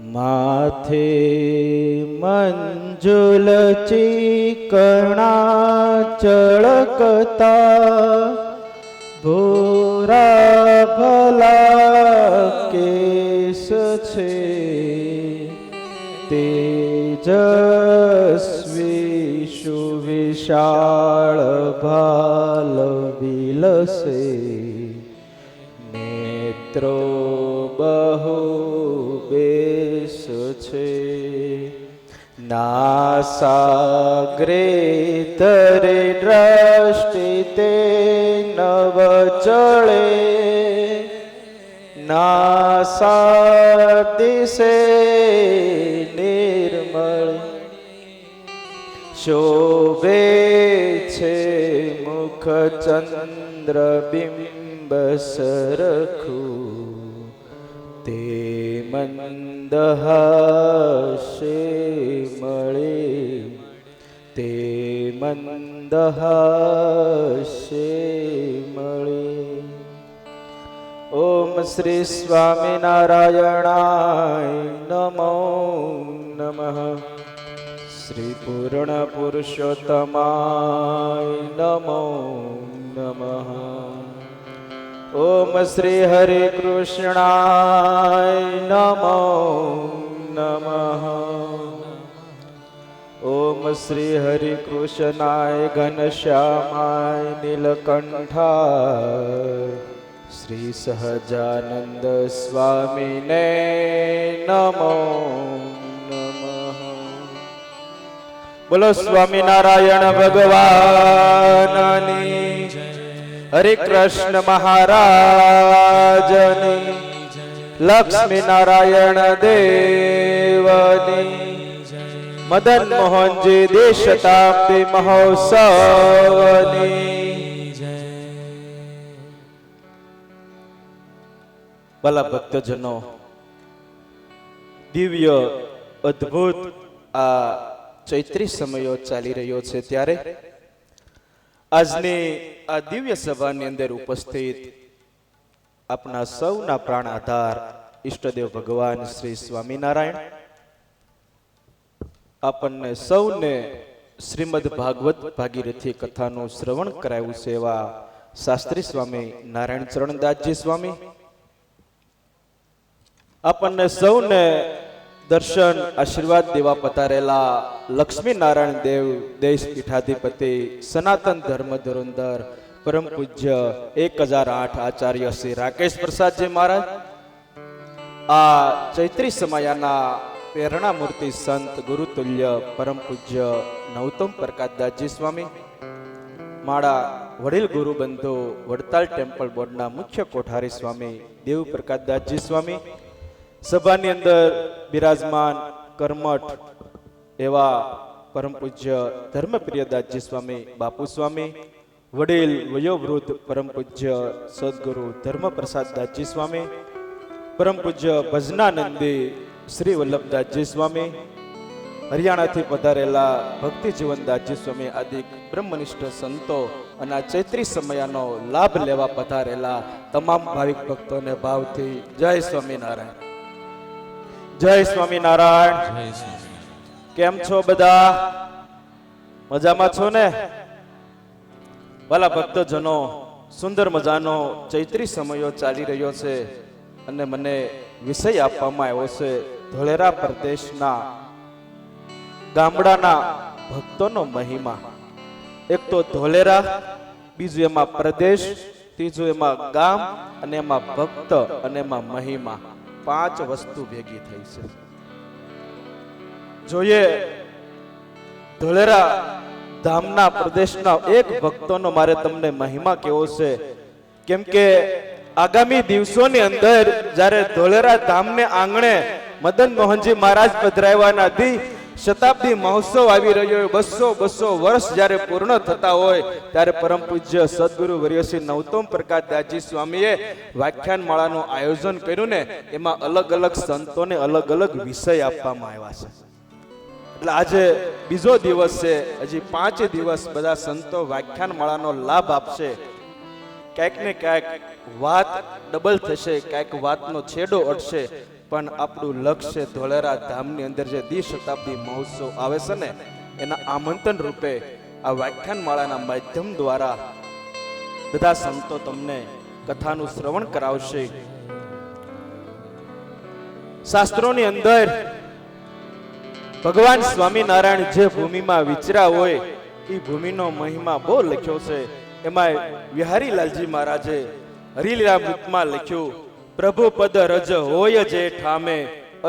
માથે મંજુલ ચીકણા ચળકતા ભૂરા ભલા કેસ છે, તેજસ્વી સુવિશાળ ભાલ વિલસે, નેત્રો બહુ બેસ છે, નાસાગ્રે તરે દ્રષ્ટિ તે નવ ચળે, નાસા દિશે નિર્મળ, શોભે છે મુખ ચંદ્ર બિંબ સરખું, તે મંદહાસે મળે, તે મંદહાસે મળે. ઓમ શ્રી સ્વામિનારાયણાય નમો નમઃ. શ્રી પૂર્ણ પુરુષોત્તમાય નમો નમઃ. ઓમ શ્રી હરે કૃષ્ણાય નમો નમઃ. ઓમ શ્રી હરે કૃષ્ણાય ઘનશ્યામાય નીલકંઠાય શ્રી સહજાનંદ સ્વામીને નમો નમઃ. બોલો સ્વામિનારાયણ ભગવાનની, હરે કૃષ્ણ મહારાજની, લક્ષ્મી નારાયણ દેવની, મદન મોહનજી દેશતાબ્દી મહોત્સવની. ભલા ભક્તજનો, દિવ્ય અદ્ભુત આ ચૈત્રી સમયો ચાલી રહ્યો છે, ત્યારે આજની આ દિવ્ય સભાની અંદર ઉપસ્થિત આપણા સૌના પ્રાણ આધાર ઈષ્ટદેવ ભગવાન શ્રી સ્વામિનારાયણ આપણને સૌને શ્રીમદ ભાગવત ભાગીરથી કથાનું શ્રવણ કરાવ્યું છે એવા શાસ્ત્રી સ્વામી નારાયણ ચરણદાસજી સ્વામી, આપણને સૌને દર્શન આશીર્વાદ દેવા પધારેલા લક્ષ્મી નારાયણ દેવ દેશ પીઠાધિપતિ સનાતન ધર્મ ધુરંધર પરમ પૂજ્ય 1008 આચાર્ય શ્રી રાકેશ પ્રસાદજી મહારાજ, આ ચૈત્રી સમયાના પ્રેરણા મૂર્તિ સંત ગુરુતુલ્ય પરમ પૂજ્ય નવતમ પ્રકાશદાસજી સ્વામી, મારા વડીલ ગુરુ બંધુ વડતાલ ટેમ્પલ બોર્ડના મુખ્ય કોઠારી સ્વામી દેવ પ્રકાશદાસજી સ્વામી, સભાની અંદર બિરાજમાન કર્મઠ એવા પરમ પૂજ્ય ધર્મપ્રિયદાસજી સ્વામી બાપુ સ્વામી, વડીલ વયોવૃદ્ધ પરમ પૂજ્ય સદગુરુ ધર્મપ્રસાદદાસજી સ્વામી, પરમ પૂજ્ય ભજનાનંદી શ્રી વલ્લભદાસજી સ્વામી, હરિયાણાથી પધારેલા ભક્તિ જીવનદાસજી સ્વામી આદિ બ્રહ્મનિષ્ઠ સંતો અને આ ચૈત્રી સમયનો લાભ લેવા પધારેલા તમામ ભાવિક ભક્તોને ભાવથી જય સ્વામિનારાયણ. જય સ્વામિનારાયણ. કેમ છો બધા? મજામાં છો ને? ભલા ભક્તજનો, સુંદર મજાનો ચૈત્રી સમયો ચાલી રહ્યો છે અને મને વિષય આપવામાં આવ્યો છે ધોળેરા પ્રદેશના ગામડાના ભક્તોનો મહિમા. એક તો ધોલેરા, બીજું એમાં પ્રદેશ, ત્રીજું એમાં ગામ, અને એમાં ભક્ત, અને એમાં મહિમા. 5 વસ્તુ ભેગી થઈ છે. જોઈએ ધોલેરા ધામના પ્રદેશના એક ભક્તોનો મારે તમને મહિમા કેવો છે, કેમ કે આગામી દિવસોની અંદર જ્યારે ધોલેરા ધામને આંગણે મદન મોહનજી મહારાજ પધરાવવાના દી શતાબ્દી મહોત્સવ આવી રહ્યો હોય, 200 વર્ષ જ્યારે પૂર્ણ થતા હોય, ત્યારે પરમ પૂજ્ય સદગુરુ વર્ય શ્રી નવતમ પ્રકાશદાસજી સ્વામીએ વ્યાખ્યાન માળાનું આયોજન કર્યું ને, એમાં અલગ અલગ સંતોને અલગ અલગ વિષય આપવામાં આવ્યા છે. એટલે આજે બીજો દિવસ છે, હજી 5 દિવસ બધા સંતો વ્યાખ્યાન માળાનો લાભ આપશે. ક્યાંક ને ક્યાંક વાત ડબલ થશે, ક્યાંક વાતનો છેડો અડશે, પણ આપણું લક્ષ્ય ધોળેરા ધામની અંદર જે દ્વિશતાબ્દી મહોત્સવ આવે છે ને એના આમંત્રણ રૂપે આ વ્યાખ્યાન માળાના માધ્યમ દ્વારા બધા સંતો તમને કથાનું શ્રવણ કરાવશે. શાસ્ત્રોની અંદર ભગવાન સ્વામિનારાયણ જે ભૂમિમાં વિચરા હોય એ ભૂમિનો મહિમા બહુ લખ્યો છે. એમાં વિહારીલાલજી મહારાજે હરિલીલામૃતમાં લખ્યું, પ્રભુ પદ રજ હોય જે ઠામે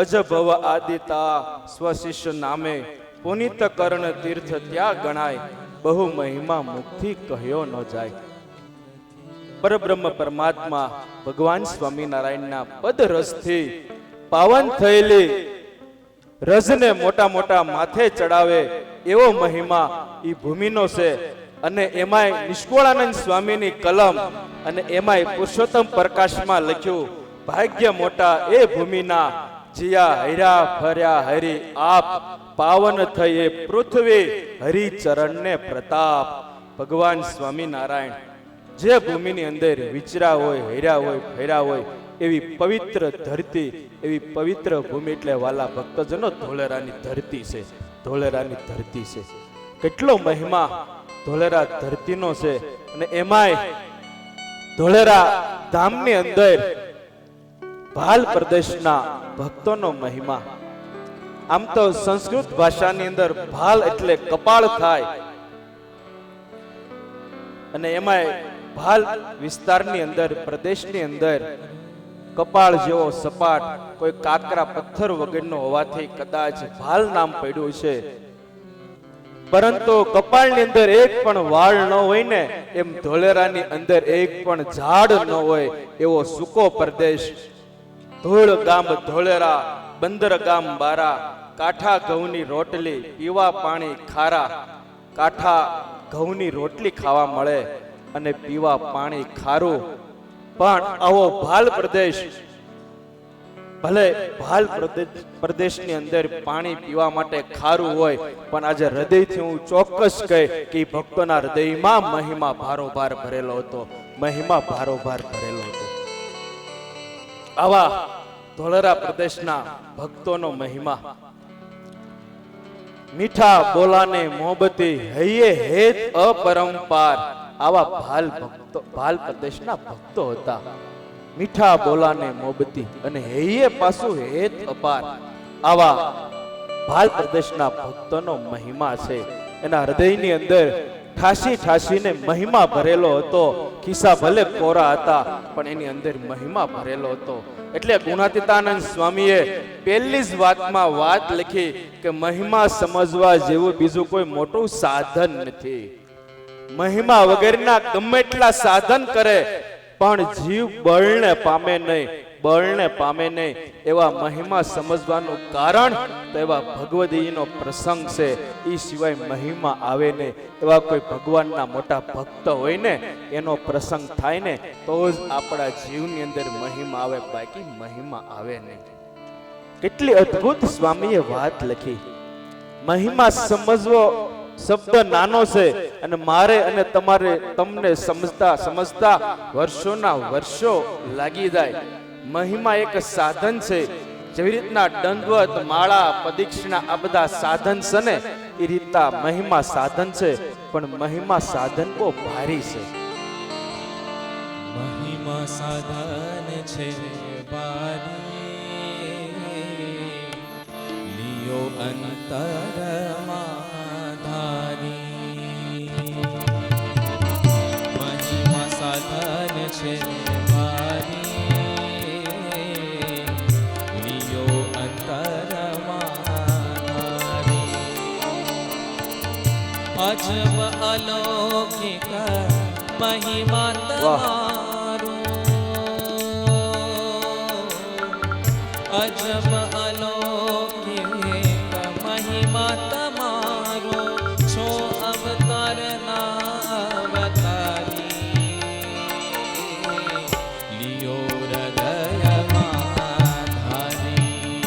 અજ ભવ આદિતા સ્વશિષ્ય નામે પુનિત કર્ણ તીર્થ ત્યાં ગણાય બહુ મહિમા મુક્તિ કહ્યો ન જાય. પરબ્રહ્મ પરમાત્મા ભગવાન સ્વામિનારાયણના પદ રસથી પાવન થયેલી રજને મોટા મોટા માથે ચડાવે એવો મહિમા ઈ ભૂમિનો છે. અને એમાંય નિષ્કોળાનંદ સ્વામીની કલમ અને એમાંય પુરુષોત્તમ પ્રકાશમાં લખ્યું, ભાગ્ય મોટા એ ભૂમિના જીયા હૈરા ફર્યા હરિ આપ પાવન થઈ એ પૃથ્વી હરિચરણને પ્રતાપ. ભગવાન સ્વામિનારાયણ જે ભૂમિની અંદર વિચરા હોય, હૈરા હોય, ફર્યા હોય એવી પવિત્ર ધરતી, એવી પવિત્ર ભૂમિ એટલે વાલા ભક્તજનો ધોલેરાની ધરતી છે. ધોલેરાની ધરતી છે. કેટલો મહિમા ધોલેરા ધરતીનો છે. અને એમાંય ધોલેરા ધામની અંદર ભાલ પ્રદેશના ભક્તોનો મહિમા. આમ તો સંસ્કૃત ભાષાની અંદર ભાલ એટલે કપાળ થાય, અને એમાંય ભાલ વિસ્તારની અંદર, પ્રદેશની અંદર કપાળ જેવો સપાટ કોઈ કાકરા પથ્થર વગરનો હોવાથી કદાચ ભાલ નામ પડ્યું છે. પરંતુ કપાળની અંદર એક પણ વાળ ન હોય ને એમ ધોલેરાની અંદર એક પણ ઝાડ ન હોય એવો સૂકો પ્રદેશ. ધોળ ગામ ધોલેરા, બંદર ગામ બારા, કાઠા ઘઉંની રોટલી, પીવા પાણી ખારા. કાઠા ઘઉંની રોટલી ખાવા મળે અને પીવા પાણી ખારું. પણ આવો ભાલ પ્રદેશ, ભલે ભાલ પ્રદેશની અંદર પાણી પીવા માટે ખારું હોય, પણ આજે હૃદયથી હું ચોક્કસ કહે કે ભક્તોના હૃદયમાં મહિમા ભારોભાર ભરેલો હતો. મહિમા ભારોભાર ભરેલો હતો. આવા ધોલેરા પ્રદેશના ભક્તોનો મહિમા. મીઠા બોલાને મોહબતી હૈયે હેત અપરંપાર. આવા ભાલ પ્રદેશના ભક્તો હતા. મીઠા બોલાને મોહબતી અને હૈયે પાછું હેત અપાર. આવા ભાલ પ્રદેશના ભક્તોનો મહિમા છે. એના હૃદયની અંદર ઠાસી ઠાસીને મહિમા ભરેલો હતો. ખિસ્સા ભલે કોરા હતા પણ એની અંદર મહિમા ભરેલો હતો. એટલે ગુણાતીતાનંદ સ્વામીએ પહેલી જ વાતમાં વાત લખી કે મહિમા સમજવા જેવું બીજું કોઈ મોટું સાધન નથી. મહિમા વગરના ગમે એટલા સાધન કરે પણ જીવ બળને પામે નહીં, બળને પામે નહીં. એવા મહિમા સમજવાનું કારણ તો એવા ભગવદીનો પ્રસંગ છે. એ સિવાય મહિમા આવે નહીં. એવા કોઈ ભગવાનના મોટા ભક્ત હોય ને એનો પ્રસંગ થાય ને તો જ આપણા જીવની અંદર મહિમા આવે, બાકી મહિમા આવે નહીં. કેટલી અદ્ભુત સ્વામીએ વાત લખી. મહિમા સમજવો શબ્દ નાનો છે અને મારે અને તમારે તમને સમજતા વર્ષોના વર્ષો લાગી જાય. મહિમા એક સાધન છે. જેવી રીતના દંડવત, માળા, પ્રદક્ષિણા આ બધા સાધન છે ને એ રીતના મહિમા સાધન છે. પણ મહિમા સાધન બહુ ભારી છે. મહિમા સાધન છે ભારી, લિયો અંતરમાં મહિમા સાધન છે ભારી, લિયો અંતરમાં અજબ અલૌકિક મહિમા તમારું, અજબ અલૌકિક મહિમા તમારું. છો અવતારના અવતારી, લિયો હૃદયમાં ધારી.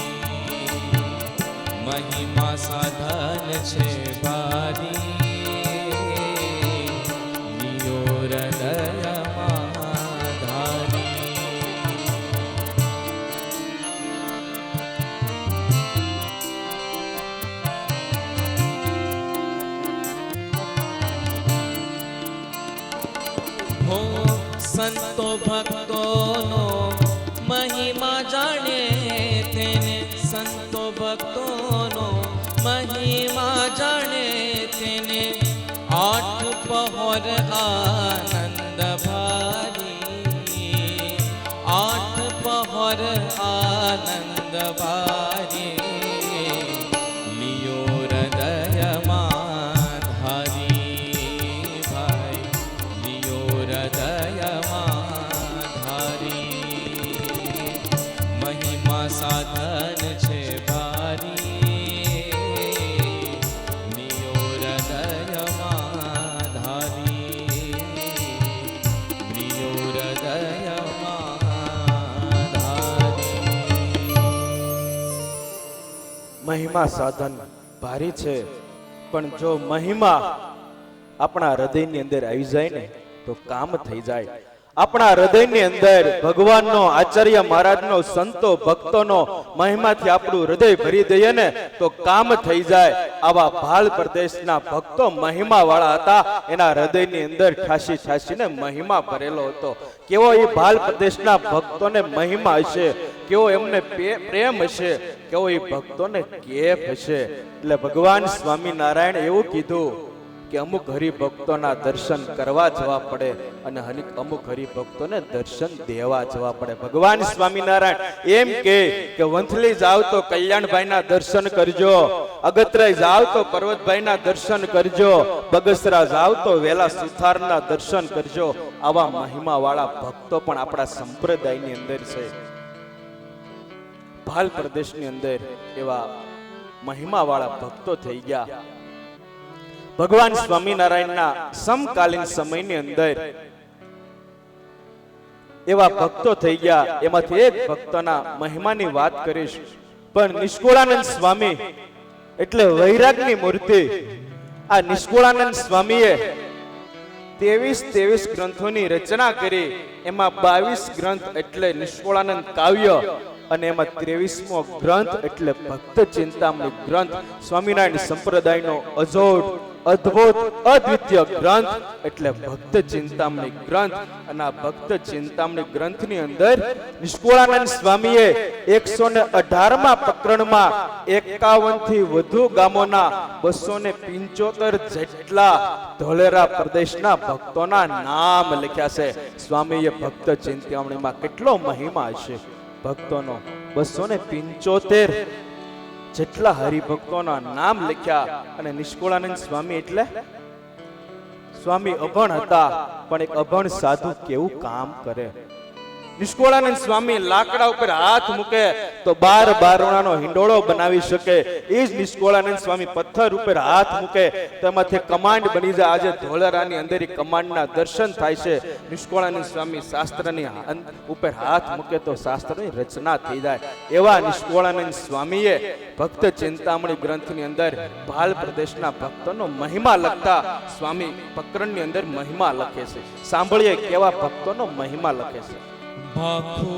મહિમા સાધન છે ભારી, લિયો હૃદયમાં ધારી. સંતો ભક્તોનો મહિમા જાણે તેને, સંતો ભક્તોનો મહિમા જાણે તેને, આઠ પહોર આનંદ ભારી, આઠ પહોર આનંદ ભારી, લિયો હૃદયમાં ધારી ભાઈ, લિયો હૃદયમાં ધારી, મહિમા સાધન છે ભારી, લિયો હૃદયમાં ધારી, લિયો હૃદયમાં ધારી. મહિમા સાધન ભારી છે, પણ જો મહિમા આપણા હૃદયની અંદર આવી જાય ને તો કામ થઈ જાય. આપણા હૃદયની અંદર ભગવાનનો, આચાર્ય મહારાજનો, સંતો ભક્તોનો મહિમાથી આપણું હૃદય ભરી દઈએ ને તો કામ થઈ જાય. આવા ભાલ પ્રદેશના ભક્તો મહિમા વાળા હતા. એના હૃદયની અંદર ઠાસી ઠાસીને મહિમા ભરેલો હતો. કેવો એ ભાલ પ્રદેશના ભક્તોને મહિમા હશે, કેવો એમને પ્રેમ હશે, કેવો એ ભક્તોને કેફ હશે. એટલે ભગવાન સ્વામિનારાયણ એવું કીધું કે અમુક હરિભક્તોના દર્શન કરવા જવા પડે અને અમુક હરિભક્તોને દર્શન દેવા જવા પડે. ભગવાન સ્વામિનારાયણ એમ કે વંથલી જાવ તો કલ્યાણભાઈના દર્શન કરજો, અગત્રાઈ જાવ તો પર્વતભાઈના દર્શન કરજો, બગસરા જાવ તો વેલા સુથારના દર્શન કરજો. આવા મહિમા વાળા ભક્તો પણ આપણા સંપ્રદાયની અંદર છે. ભાલ પ્રદેશની અંદર એવા મહિમા વાળા ભક્તો થઈ ગયા. ભગવાન સ્વામિનારાયણના સમકાલીન સમયની અંદર એવા ભક્તો થઈ ગયા. એમાંથી એક ભક્તના મહિમાની વાત કરીશ. પણ નિષ્કુળાનંદ સ્વામી એટલે વૈરાગની મૂર્તિ. આ નિષ્કુળાનંદ સ્વામીએ 23 ગ્રંથોની રચના કરી. એમાં 22 ગ્રંથ એટલે નિષ્કુળાનંદ કાવ્ય અને એમાં 23મો ગ્રંથ એટલે ભક્ત ચિંતામણી ગ્રંથ. સ્વામિનારાયણ સંપ્રદાયનો અજોડ, અદ્ભુત, અદ્વિતીય ગ્રંથ એટલે ભક્ત ચિંતામણી ગ્રંથ. અને આ ભક્ત ચિંતામણી ગ્રંથની અંદર નિષ્કુળાનંદ સ્વામીએ 118માં પ્રકરણમાં 51 થી વધુ ગામોના 275 જેટલા ધોલેરા પ્રદેશના ભક્તોના નામ લખ્યા છે. સ્વામીએ ભક્ત ચિંતામણીમાં કેટલો મહિમા હશે ભક્તોનો. 275 જેટલા હરિભક્તોના નામ લખ્યા. અને નિષ્કુળાનંદ સ્વામી એટલે સ્વામી અભણ હતા, પણ એક અભણ સાધુ કેવું કામ કરે. નિષ્કુળાનંદ સ્વામી લાકડા ઉપર હાથ મૂકે તો 12 બારણાનો હિંડોળો બનાવી શકે. એ જ નિષ્કુળાનંદ સ્વામી પથ્થર ઉપર હાથ મૂકે તો એમાંથી કમાન્ડ બની જાય. આજે ધોલેરાની અંદર એ કમાન્ડના દર્શન થાય છે. નિષ્કુળાનંદ સ્વામી શાસ્ત્રની ઉપર હાથ મૂકે તો શાસ્ત્રની રચના થઈ જાય. એવા નિષ્કુળાનંદ સ્વામીએ ભક્ત ચિંતામણી ગ્રંથની અંદર ભાલ પ્રદેશના ભક્તોનો મહિમા લખતા સ્વામી પ્રકરણની અંદર મહિમા લખે છે. સાંભળીએ કેવા ભક્તોનો મહિમા લખે છે. ભાખો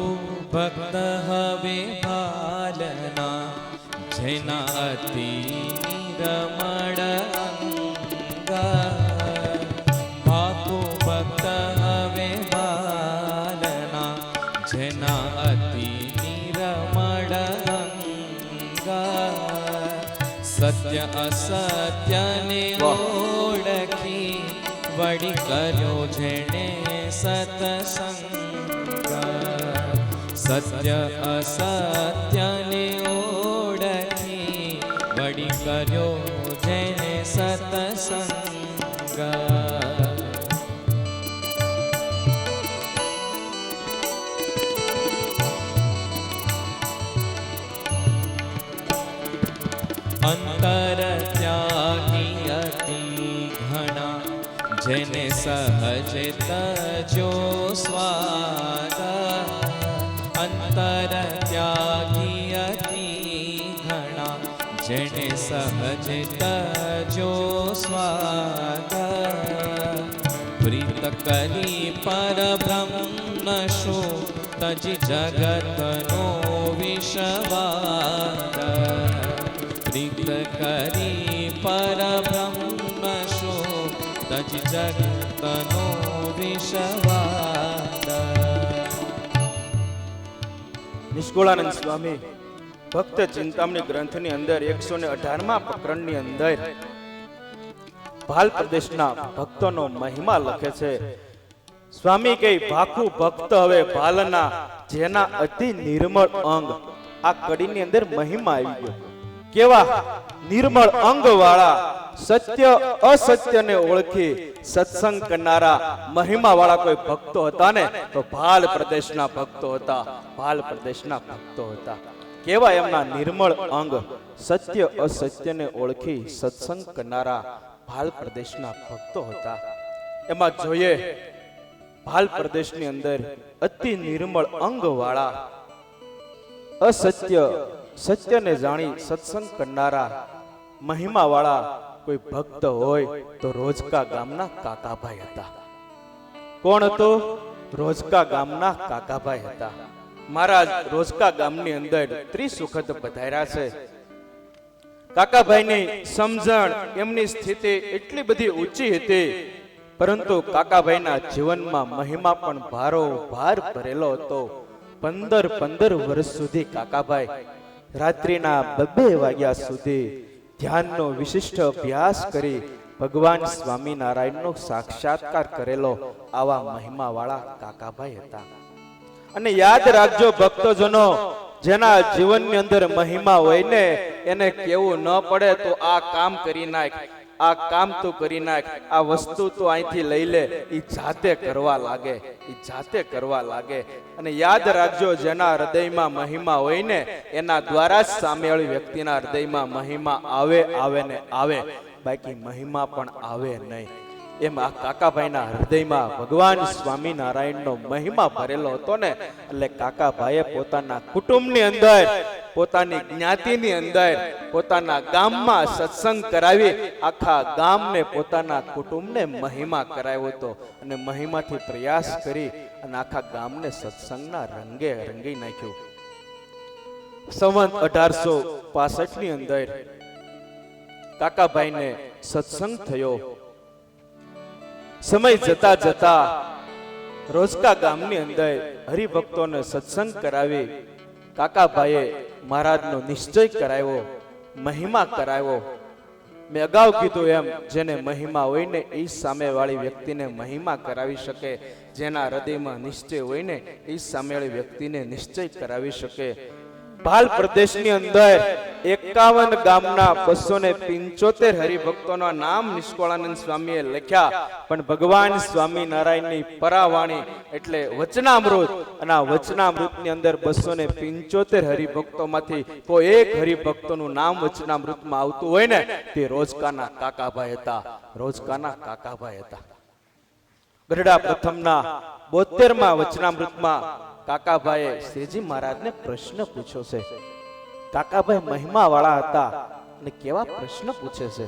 ભક્ત હવે ભાલના, જેના અતિ નિરમળ અંગા. ભાખો ભક્ત હવે ભાલના, જેના અતિ નિરમળ અંગા. સત્ય અસત્યને ઓળખી વળી કર્યો જેણે સતસંગ. સત્ય અસત્યને ઓળખી વળી કર્યો જેને સતસંગ. અંતર ત્યાગી અતિ ઘણા, જેને સહજ તજો સ્વાદ. અંતર ત્યાગી અતિ ઘણા, જેને સહજ તજો સ્વાદ. પ્રીત કરી પરબ્રહ્મ શું તજી જગતનો વિષવાદ. પ્રીત કરી પરબ્રહ્મ શું તજી જગતનો વિષવાદ. નિષ્કુળાનંદ સ્વામી ભક્ત ચિંતામણી ગ્રંથની અંદર 118માં પ્રકરણની અંદર ભાલ પ્રદેશના ભક્તોનો મહિમા લખે છે. સ્વામી કહે ભાખું ભક્ત હવે ભાલના જેના અતિ નિર્મળ અંગ. આ કડીની અંદર મહિમા આવી ગયો. કેવા નિર્મળ અંગ વાળા, સત્ય અસત્યને ઓળખી સત્સંગ કરનારા મહિમા વાળા કોઈ ભક્તો હતા ને તો ભાલ પ્રદેશના ભક્તો હતા. ભાલ પ્રદેશના ભક્તો હતા. કેવા એમના નિર્મળ અંગ, સત્ય અસત્યને ઓળખી સત્સંગ કરનારા ભાલ પ્રદેશના ભક્તો હતા. એમાં જોઈએ ભાલ પ્રદેશની અંદર અતિ નિર્મળ અંગ વાળા, અસત્ય સત્યને જાણી સત્સંગ કરનારા મહિમા વાળા કોઈ ભક્ત હોય તો રોજકા ગામના કાકાભાઈ હતા. કોણ હતો? રોજકા ગામના કાકાભાઈ હતા. મહારાજ રોજકા ગામની અંદર 30 વખત પધાર્યા છે. કાકાભાઈની સમજણ, એમની સ્થિતિ એટલી બધી ઊંચી હતી, પરંતુ કાકાભાઈના જીવનમાં મહિમા પણ ભારોભાર ભરેલો હતો. 15 વર્ષ સુધી કાકાભાઈ રાત્રિના 2 વાગ્યા સુધી ધ્યાનનો વિશિષ્ટ અભ્યાસ કરી ભગવાન સ્વામિનારાયણનો સાક્ષાત્કાર કરેલો આવા મહિમા વાળા કાકાભાઈ હતા. અને યાદ રાખજો ભક્તજનો, જેના જીવનની અંદર મહિમા હોય ને એને કેવું ન પડે તો આ કામ કરી નાખ, આ કામ તું કરી નાખ, આ વસ્તુ તો અહીંથી લઈ લે, એ જાતે કરવા લાગે, એ જાતે કરવા લાગે. અને યાદ રાખજો, જેના હૃદયમાં મહિમા હોય ને એના દ્વારા જ સામેવાળી વ્યક્તિના હૃદયમાં મહિમા આવે ને આવે, બાકી મહિમા પણ આવે નહીં. એમ આ કાકાભાઈના હૃદયમાં ભગવાન સ્વામિનારાયણનો મહિમા ભરેલો હતો ને, એટલે કાકાભાઈએ પોતાના કુટુંબની અંદર, પોતાની જ્ઞાતિની અંદર, પોતાના ગામમાં સત્સંગ કરાવી આખા ગામને, પોતાના કુટુંબને મહિમા કરાવ્યો હતો. અને મહિમાથી પ્રયાસ કરી અને આખા ગામને સત્સંગના રંગે રંગી નાખ્યું. સંવત 1865 ની અંદર કાકાભાઈને સત્સંગ થયો. સમય જતા જતા રોજકા ગામની અંદર હરિભક્તોને સત્સંગ કરાવી કાકાભાઈએ મહારાજનો નિશ્ચય કરાવ્યો, મહિમા કરાવ્યો. મેં અગાઉ કીધું એમ, જેને મહિમા હોય ને એ સામેવાળી વ્યક્તિને મહિમા કરાવી શકે, જેના હૃદયમાં નિશ્ચય હોય ને એ સામેવાળી વ્યક્તિને નિશ્ચય કરાવી શકે. ભાલ પ્રદેશની અંદર 51 ગામના 275 હરિભક્તોના નામ નિષ્કુળાનંદ સ્વામીએ લખ્યા. પણ ભગવાન સ્વામિનારાયણની પરાવાણી એટલે વચનામૃત, અને આ વચનામૃતની અંદર 275 હરિભક્તોમાંથી કોઈ એક હરિભક્તોનું નામ વચનામૃતમાં આવતું હોય ને તે રોજકાના કાકાભાઈ હતા. રોજકાના કાકાભાઈ હતા. ગઢડા પ્રથમના 72માં વચનામૃતમાં કાકાભાઈએ શ્રીજી મહારાજને પ્રશ્ન પૂછ્યો છે. કાકાભાઈ મહિમા વાળા હતા અને કેવા પ્રશ્ન પૂછે છે.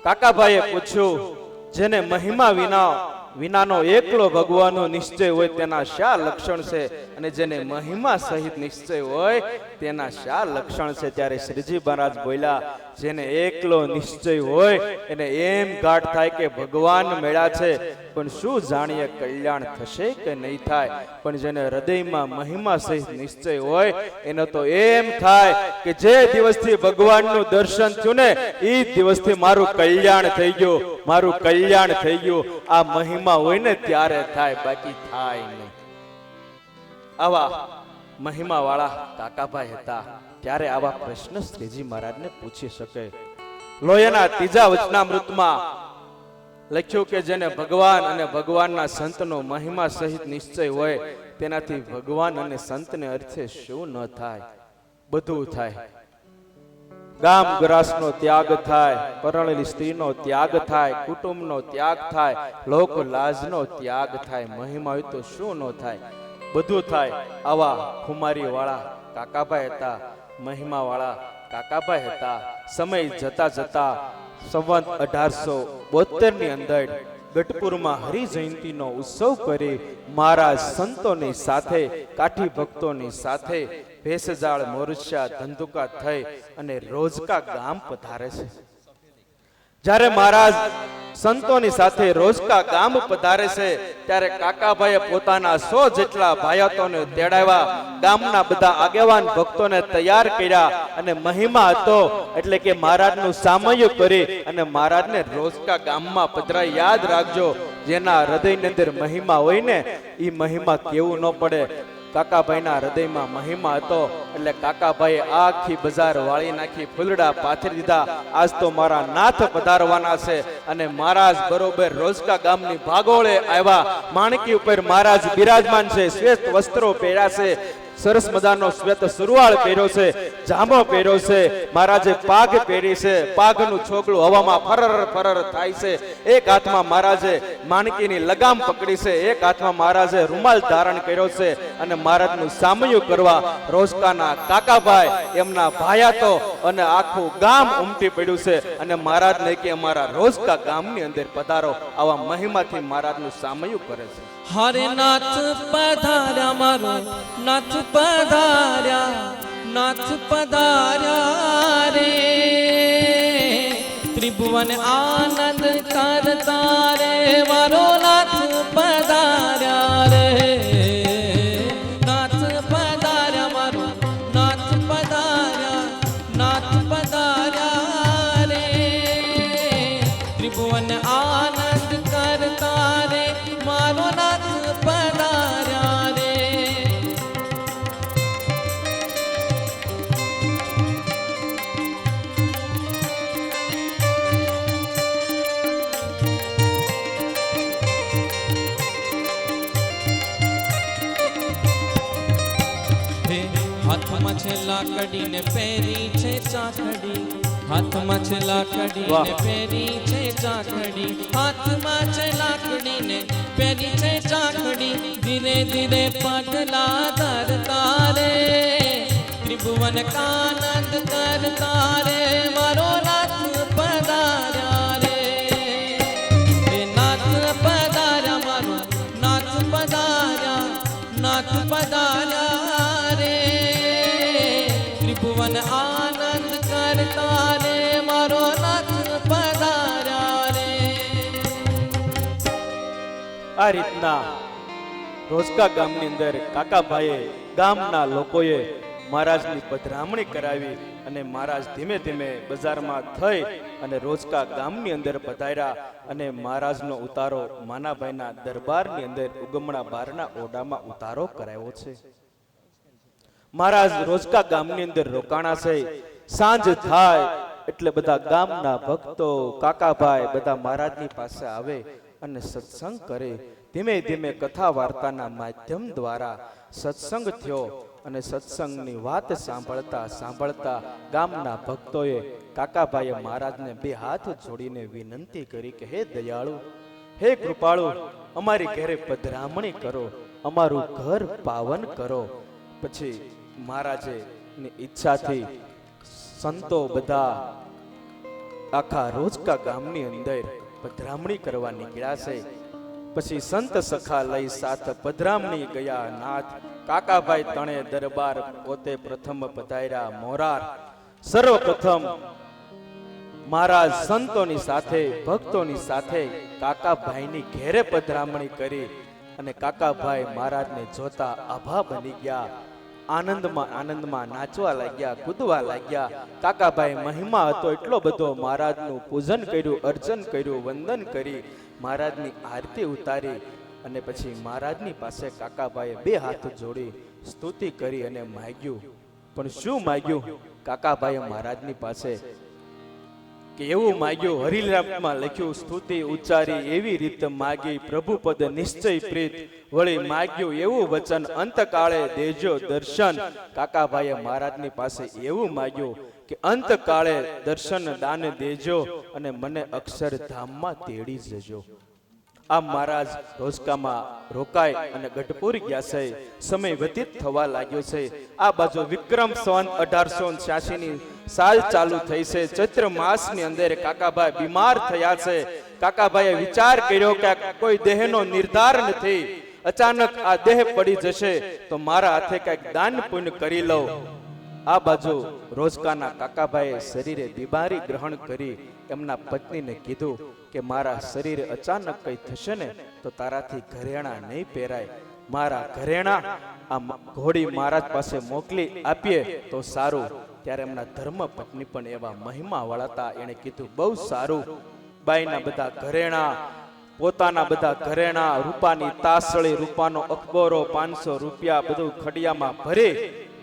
કાકાભાઈએ પૂછ્યું, જેને મહિમા વિનાનો એકલો ભગવાનનો નિશ્ચય હોય તેના શા લક્ષણ છે, અને જેને મહિમા સહિત નિશ્ચય હોય તેના શા લક્ષણ છે? ત્યારે શ્રીજી મહારાજ બોલ્યા, જેને એકલો નિશ્ચય હોય એને એમ ગાઢ થાય કે ભગવાન મળ્યા છે, પણ શું જાણીએ કલ્યાણ થશે કે નહીં થાય. પણ જેને હૃદયમાં મહિમા સહિત નિશ્ચય હોય એનો તો એમ થાય કે જે દિવસથી ભગવાનનું દર્શન થયું ને એ દિવસથી મારું કલ્યાણ થઈ ગયું, મારું કલ્યાણ થઈ ગયું. આ મહિમા હોય ને ત્યારે થાય, બાકી થાય નહીં. આવા મહિમા વાળા કાકાભાઈ હતા. ત્યારે આવા પ્રશ્ન શ્રીજી મહારાજને પૂછી શકે. લોયાના 3જા વચનામૃતમાં લખ્યું કે જેને ભગવાન અને ભગવાનના સંતનો મહિમા સહિત નિશ્ચય હોય તેનાથી ભગવાન અને સંતને અર્થે શું ન થાય? બધું થાય. ગામ ગ્રાસનો ત્યાગ થાય, પરણેલી સ્ત્રીનો ત્યાગ થાય, કુટુંબનો ત્યાગ થાય, લોક લાજનો ત્યાગ થાય. મહિમા હોય તો શું ન થાય? બધું થાય. આવા ખુમારી વાળા કાકાભાઈ હતા, મહિમા વાળા કાકાભાઈ હતા. સમય જતા જતા સંવત 1872 ની અંદર ગઢપુરમાં હરિજયંતીનો ઉત્સવ કરી મહારાજ સંતોની સાથે, કાઠી ભક્તોની સાથે ભેસજાળ મોરચા ધંધુકા થઈ અને રોજકા ગામ પધારે છે. જ્યારે મહારાજ સંતોની સાથે રોજકા ગામ પધારે છે ત્યારે કાકાભાઈએ પોતાના 100 જેટલા ભાઈઓને તેડાવ્યા, ગામના બધા આગેવાન ભક્તોને તૈયાર કર્યા અને મહિમા હતો એટલે કે મહારાજનું સામયું કરી અને મહારાજને રોજકા ગામમાં પધરાઈ. યાદ રાખજો, જેના હૃદયની અંદર મહિમા હોય ને એ મહિમા કેવું ન પડે. કાકાભાઈના હૃદયમાં મહિમા હતો એટલે કાકાભાઈએ આખી બજાર વાળી નાખી, ફૂલડા પાથરી દીધા. આજ તો મારા નાથ પધારવાના છે અને મહારાજ બરોબર રોજકા ગામની ભાગોળે આવ્યા. માણકી ઉપર મહારાજ બિરાજમાન છે, શ્વેત વસ્ત્રો પહેર્યા છે, સરસ મજાનો શ્વેત સુરવાળ પહેર્યો છે, જામો પહેર્યો છે, મહારાજે પાઘ પહેરી છે, પાઘનું છોકલું હવામાં ફરર ફરર થાય છે. એક હાથમાં મહારાજે માણકીની લગામ પકડી છે, એક હાથમાં મહારાજે રૂમાલ ધારણ કર્યો છે અને મહારાજનું સામયું કરવા રોજકાના કાકાભાઈ એમના ભાયાતો અને આખું ગામ ઉમટી પડ્યું છે અને મહારાજને કે અમારા રોજકા ગામની અંદર પધારો. આવા મહિમાથી મહારાજનું સામયું કરે છે. હરે નાથ પધાર્યા મારો નાથ પધાર્યા, નાથ પધાર્યા રે. ત્રિભુવન આનંદ કરતા રે મારો નાથ પધાર્યા રે. નાથ પધાર્યા મારો નાથ પધાર્યા, નાથ પધાર્યા રે. ત્રિભુવન આનંદ કરતા રે મારો નાથ પધાર્યા રે. હાથમાં છે લાકડી ને પહેરી છે ચાકડી, હાથમાં છે લાકડી ને પહેરી છે ચાકડી, હાથમાં છે લાકડી ને પહેરી છે ચાકડી. ધીરે ધીરે પગલા ધરતા રે, ત્રિભુવન કાનંદ કરતા રે મારો નાથ પધાર્યા રે. નાથ પધાર્યા મારો નાથ પધાર્યા, નાથ પધાર્યા રે. ત્રિભુવન આનંદ કરતા રે મારો નાથ પધાર્યા રે. આ રીતના રોજકા ગામની અંદર કાકાભાઈએ ગામના લોકોએ મહારાજની પધરામણી કરાવી અને મહારાજ ધીમે ધીમે બજારમાં થઈ અને રોજકા ગામની અંદર પધાર્યા અને મહારાજનો ઉતારો માનાભાઈના દરબારની અંદર ઉગમણા બારના ઓરડામાં ઉતારો કરાયો છે. મહારાજ રોજકા ગામની અંદર રોકાણા છે. સાંજ થાય એટલે બધા ગામના ભક્તો કાકાભાઈ બધા મહારાજની પાસે આવે અને સત્સંગ કરે. ધીમે ધીમે કથા વાર્તાના માધ્યમ દ્વારા સત્સંગ થયો અને સત્સંગની વાત સાંભળતા સાંભળતા ગામના ભક્તોએ કાકાભાઈએ મહારાજને 2 હાથ જોડીને વિનંતી કરી કે હે દયાળુ, હે કૃપાળુ, અમારી ઘરે પધરામણી કરો, અમારું ઘર પાવન કરો. પછી મહારાજે ની ઈચ્છાથી સંતો બધા આખા રોજકા ગામની અંદર પધરામણી કરવા નીકળ્યા છે. પછી સંત સખા લઈ સાથ પધરામણી ગયા નાથ. કાકાભાઈ તણે દરબાર પોતે પ્રથમ પધાર્યા મોરાર. સર્વપ્રથમ મહારાજ સંતોની સાથે ભક્તોની સાથે કાકાભાઈની ઘેરે પધરામણી કરી અને કાકાભાઈ મહારાજને જોતા આભા બની ગયા. આનંદમાં આનંદમાં નાચવા લાગ્યા, કૂદવા લાગ્યા. કાકાભાઈ મહિમા હતો એટલો બધો, મહારાજનું પૂજન કર્યું, અર્ચન કર્યું, વંદન કરી, મહારાજની આરતી ઉતારી અને પછી મહારાજની પાસે કાકાભાઈએ 2 હાથ જોડી સ્તુતિ કરી અને માગ્યું. પણ શું માગ્યું? કાકાભાઈએ મહારાજની પાસે કે એવું માગ્યું, હરિનામમાં લખ્યું, સ્તુતિ ઉચ્ચારી એવી રીતે માગી, પ્રભુ પદ નિશ્ચય પ્રીત વળી માગ્યું એવું વચન, અંતકાળે દેજો દર્શન. કાકાભાઈએ મહારાજની પાસે એવું માગ્યું કે અંતકાળે દર્શન દાન દેજો અને મને અક્ષરધામમાં તેડી જજો. આ મહારાજ રોજકામાં રોકાય અને ગઢપુર ગયા છે. સમય વ્યતીત થવા લાગ્યો છે. આ બાજુ વિક્રમ સંવત 1886 ની સાલ ચાલુ થઈ છે. ચૈત્ર માસની અંદર કાકાભાઈ બીમાર થયા છે. કાકાભાઈએ વિચાર કર્યો કે કોઈ દેહનો નિર્ધાર નથી, અચાનક આ દેહ પડી જશે તો મારા હાથે કઈક દાન પુણ્ય કરી લઉં. આ બાજુ રોજકાના કાકાભાઈએ શરીરે બીમારી ગ્રહણ કરી એમના પત્નીને કીધું કે મારા શરીરે અચાનક કઈ થશે ને તો તારાથી ઘરેણા નહીં પહેરાય, મારા ઘરેણા આ ઘોડી મહારાજ પાસે મોકલી આપીએ તો સારું. ત્યારે એમના ધર્મ પત્ની પણ એવા મહિમા વાળા હતા, એણે કીધું બહુ સારું. બાઈના બધા ઘરેણા, પોતાના બધા ઘરેણા, રૂપાની તાસળી, રૂપાનો અખબારો, 500 રૂપિયા બધું ખડિયામાં ભરી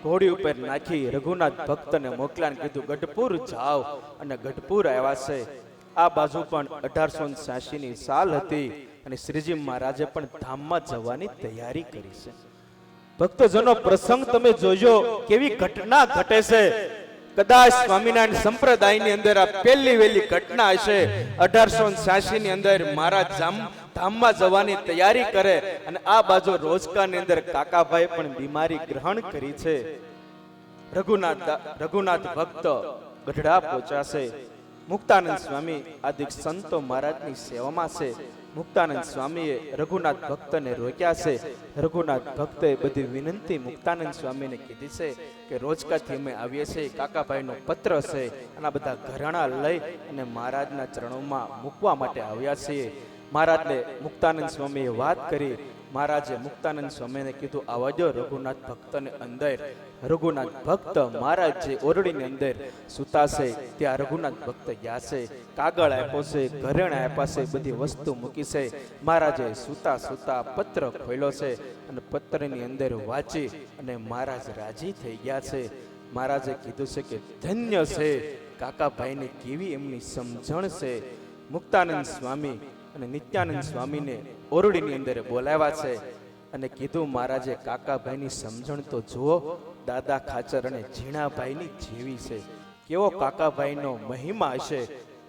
ઘોડી ઉપર નાખી રઘુનાથ ભક્તને મોકલ્યા અને કીધું ગઢપુર જાઓ. અને ગઢપુર આવ્યા છે. આ બાજુ પણ 1886 ની સાલ હતી અને શ્રીજી મહારાજે પણ ધામમાં જવાની તૈયારી કરી છે. ભક્તજનો પ્રસંગ તમે જોજો કેવી ઘટના ઘટે છે. કદાચ સ્વામિનારાયણ સંપ્રદાયની અંદર આ પહેલી વહેલી ઘટના હશે. 1886 ની અંદર મહારાજ ધામમાં જવાની તૈયારી કરે અને આ બાજુ રોજકાની અંદર કાકાભાઈ પણ બીમારી ગ્રહણ કરી છે. રઘુનાથ ભક્ત ગઢડા પહોંચ્યા છે. મુક્તાનંદ સ્વામી આદિક સંતો મહારાજની સેવામાં છે. મુક્તાનંદ સ્વામીએ રઘુનાથ ભક્તને રોક્યા છે. રઘુનાથ ભક્તે બધી વિનંતી મુક્તાનંદ સ્વામીને કીધી છે કે રોજકાથી અમે આવીએ છીએ, કાકાભાઈનો પત્ર છે, આના બધા ઘરેણા લઈ અને મહારાજના ચરણોમાં મૂકવા માટે આવ્યા છીએ. મહારાજને મુક્તાનંદ સ્વામીએ વાત કરી. મહારાજે મુક્તાનંદ સ્વામીને કીધું આવવા દો રઘુનાથ ભક્તને અંદર. રઘુનાથ ભક્ત મહારાજ જે ઓરડીની અંદર સુતા છે ત્યાં રઘુનાથ ભક્ત ગયા છે. કાગળ આપ્યો છે, ઘરેણા આપ્યા છે, બધી વસ્તુ મૂકી છે. મહારાજે સુતા સુતા પત્ર ખોલ્યો છે અને પત્રની અંદર વાંચી અને મહારાજ રાજી થઈ ગયા છે. મહારાજે કીધું છે કે ધન્ય છે કાકાભાઈને કેવી એમની સમજણ છે. મુક્તાનંદ સ્વામી અને નિત્યાનંદ સ્વામીને ઓરડીની અંદર બોલાવ્યા છે અને કીધું મહારાજે કાકાભાઈની સમજણ તો જુઓ, દાદા ખાચર અને ઝીણાભાઈની જેવી છે. કેવો કાકાભાઈનો મહિમા હશે.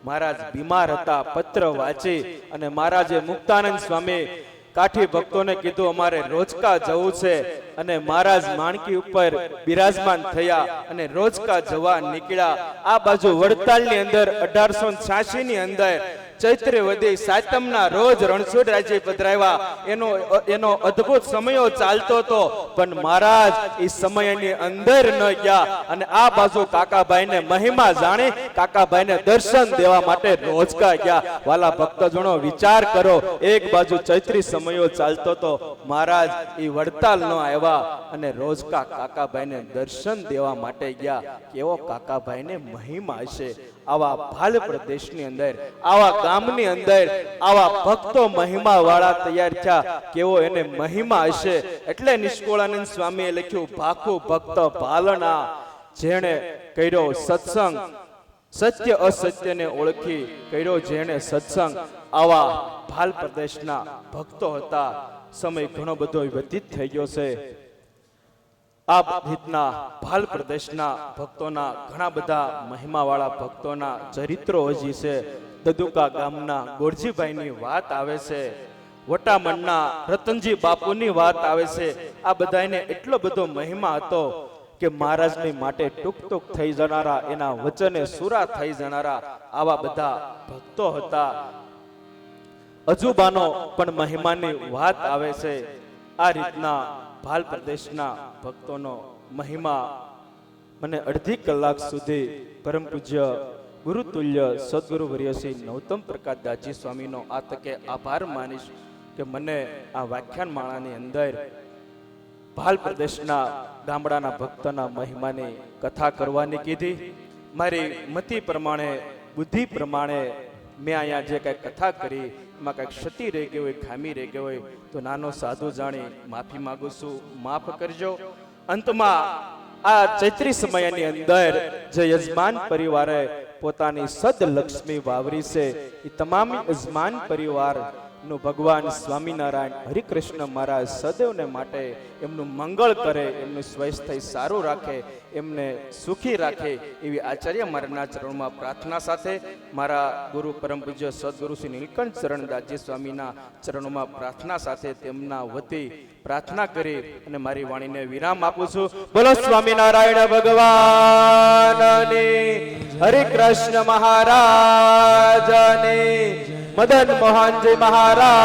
મહારાજ બીમાર હતા, પત્ર વાંચી અને મહારાજે મુક્તાનંદ સ્વામી કાઠી ભક્તોને કીધું અમારે રોજકા જવું છે અને મહારાજ માણકી ઉપર બિરાજમાન થયા અને રોજકા જવા નીકળ્યા. આ બાજુ વડતાલની અંદર 1886 ની અંદર ચૈત્રી વદી સાતમના રોજ રણછોડરાયજી પધરાવ્યા. એનો અદ્ભુત સમયો ચાલતો હતો પણ મહારાજ એ સમયની અંદર ન ગયા અને આ બાજુ કાકાભાઈને મહિમા જાણી કાકાભાઈને દર્શન દેવા માટે રોજકા ગયા. વાલા ભક્તજનો વિચાર કરો, એક બાજુ ચૈત્રી સમયો ચાલતો હતો, મહારાજ એ વડતાલ ન આવ્યા અને રોજકા કાકાભાઈને દર્શન દેવા માટે ગયા. કેવો કાકાભાઈને મહિમા હશે. આવા ભાલ પ્રદેશની અંદર, આવા ગામની અંદર આવા ભક્તો મહિમા વાળા તૈયાર થયા. કેવો એને મહિમા હશે. એટલે નિષ્કોળાનંદ સ્વામીએ લખ્યું ભાખું ભક્ત ભાલના, જેણે કર્યો સત્સંગ, સત્ય અસત્યને ઓળખી કર્યો જેણે સત્સંગ. આવા ભાલ પ્રદેશના ભક્તો હતા. સમય ઘણો બધો વ્યતીત થઈ ગયો છે. આ રીતના ભાલ પ્રદેશના ભક્તોના ઘણા બધા મહિમાવાળા ભક્તોના ચરિત્રો હજી છે. દદુકા ગામના ગોરજીભાઈની વાત આવે છે. વટામણના રતનજી બાપુની વાત આવે છે. આ બધાને એટલો બધો મહિમા હતો કે મહારાજની માટે ટૂંક ટૂંક થઈ જનારા, એના વચને સુરા થઈ જનારા આવા બધા ભક્તો હતા. અજુબાનો પણ મહિમાની વાત આવે છે. આ રીતના ભાલ પ્રદેશના ભક્તોનો મહિમા મને અડધી કલાક સુધી પરમ પૂજ્ય ગુરુતુલ્ય સદગુરુ વર્ય શ્રી નૌતમ પ્રકાશ દાસજી સ્વામીનો આ તકે આભાર માનીશ કે મને આ વ્યાખ્યાન માળાની અંદર ભાલ પ્રદેશના ગામડાના ભક્તોના મહિમાની કથા કરવાની કીધી. મારી મતિ પ્રમાણે, બુદ્ધિ પ્રમાણે મેં અહીંયા જે કંઈ કથા કરી એમાં કંઈક ક્ષતિ રહી ગઈ હોય, ખામી રહી ગઈ હોય તો નાનો સાધુ જાણી માફી માંગુ છું, માફ કરજો. અંતમાં આ ચૈત્રી સમયની અંદર જે યજમાન પરિવારે પોતાની સદલક્ષ્મી વાવરી છે એ તમામ યજમાન પરિવાર નું ભગવાન સ્વામિનારાયણ હરિકૃષ્ણ મહારાજ સદૈવને માટે એમનું મંગળ કરે, એમનું સ્વાસ્થ્ય સારું રાખે, એમને સુખી રાખે એવી આચાર્ય મારાના ચરણોમાં પ્રાર્થના સાથે મારા ગુરુ પરમ પૂજ્ય સદગુરુ શ્રી નીલકંઠ ચરણદાસજી સ્વામીના ચરણોમાં પ્રાર્થના સાથે તેમના વતી પ્રાર્થના કરી અને મારી વાણીને વિરામ આપું છું. બોલો સ્વામિનારાયણ ભગવાનની, હરિકૃષ્ણ મહારાજની, મદન મોહનજી મહારાજની.